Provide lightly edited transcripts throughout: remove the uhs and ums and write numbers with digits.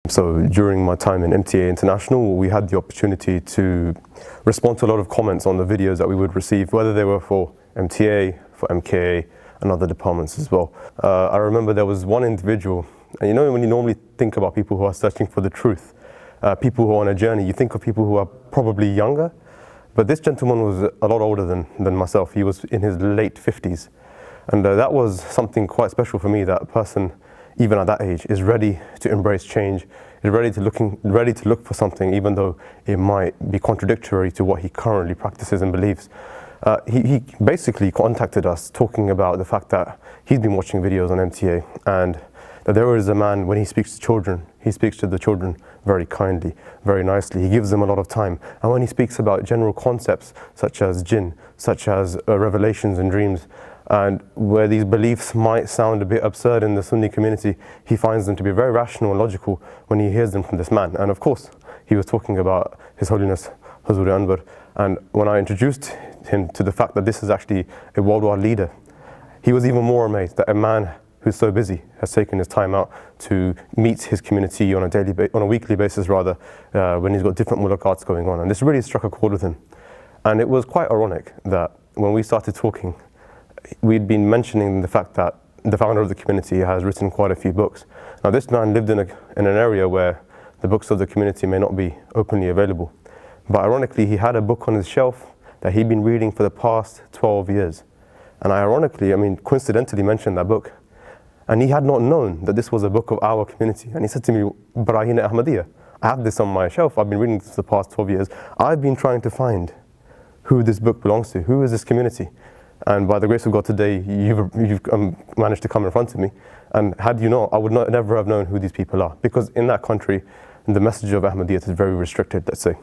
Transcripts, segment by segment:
So during my time in MTA International, we had the opportunity to respond to a lot of comments on the videos that we would receive, whether they were for MTA, for MKA, and other departments as well. I remember there was one individual, and you know when you normally think about people who are searching for the truth, people who are on a journey, you think of people who are probably younger, but this gentleman was a lot older than myself. He was in his late 50s. And that was something quite special for me, that a person, even at that age, is ready to embrace change, is ready to look for something, even though it might be contradictory to what he currently practices and believes. He basically contacted us talking about the fact that he's been watching videos on MTA, and that there is a man, when he speaks to children, he speaks to the children very kindly, very nicely. He gives them a lot of time. And when he speaks about general concepts such as jinn, such as revelations and dreams, and where these beliefs might sound a bit absurd in the Sunni community, he finds them to be very rational and logical when he hears them from this man. And of course, he was talking about His Holiness Huzur Anwar. And when I introduced him to the fact that this is actually a worldwide leader, he was even more amazed that a man who's so busy has taken his time out to meet his community on a weekly basis rather, when he's got different mulaqats going on. And this really struck a chord with him. And it was quite ironic that when we started talking, we'd been mentioning the fact that the founder of the community has written quite a few books. Now this man lived in an area where the books of the community may not be openly available. But ironically, he had a book on his shelf that he'd been reading for the past 12 years. And coincidentally mentioned that book. And he had not known that this was a book of our community. And he said to me, Baraheen Ahmadiyyat, I have this on my shelf. I've been reading this for the past 12 years. I've been trying to find who this book belongs to. Who is this community? And by the grace of God today, you've managed to come in front of me. And had you not, I would never have known who these people are. Because in that country, the message of Ahmadiyyat is very restricted, let's say.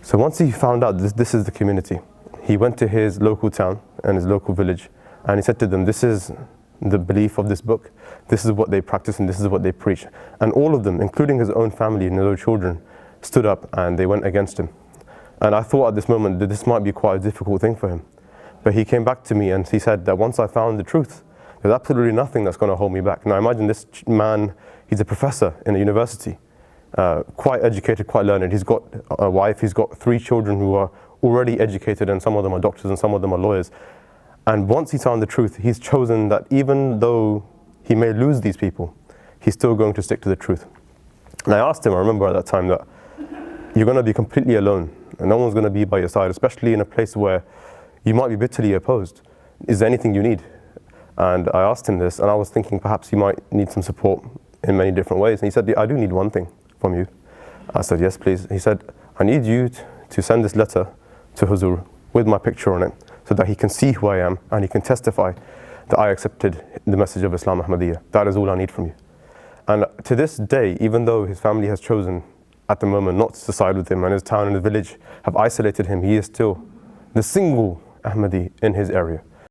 So once he found out this is the community, he went to his local town and his local village, and he said to them, this is the belief of this book, this is what they practice and this is what they preach. And all of them, including his own family and his own children, stood up and they went against him. And I thought at this moment that this might be quite a difficult thing for him. But he came back to me and he said that once I found the truth, there's absolutely nothing that's going to hold me back. Now imagine this man, he's a professor in a university, quite educated, quite learned. He's got a wife, he's got 3 children who are already educated, and some of them are doctors and some of them are lawyers. And once he's found the truth, he's chosen that even though he may lose these people, he's still going to stick to the truth. And I asked him, I remember at that time, that you're going to be completely alone and no one's going to be by your side, especially in a place where you might be bitterly opposed. Is there anything you need? And I asked him this, and I was thinking perhaps you might need some support in many different ways. And he said, I do need one thing from you. I said, yes, please. He said, I need you to send this letter to Huzur with my picture on it, so that he can see who I am and he can testify that I accepted the message of Islam Ahmadiyyat. That is all I need from you. And to this day, even though his family has chosen at the moment not to side with him, and his town and his village have isolated him, he is still the single Ahmadi in his area.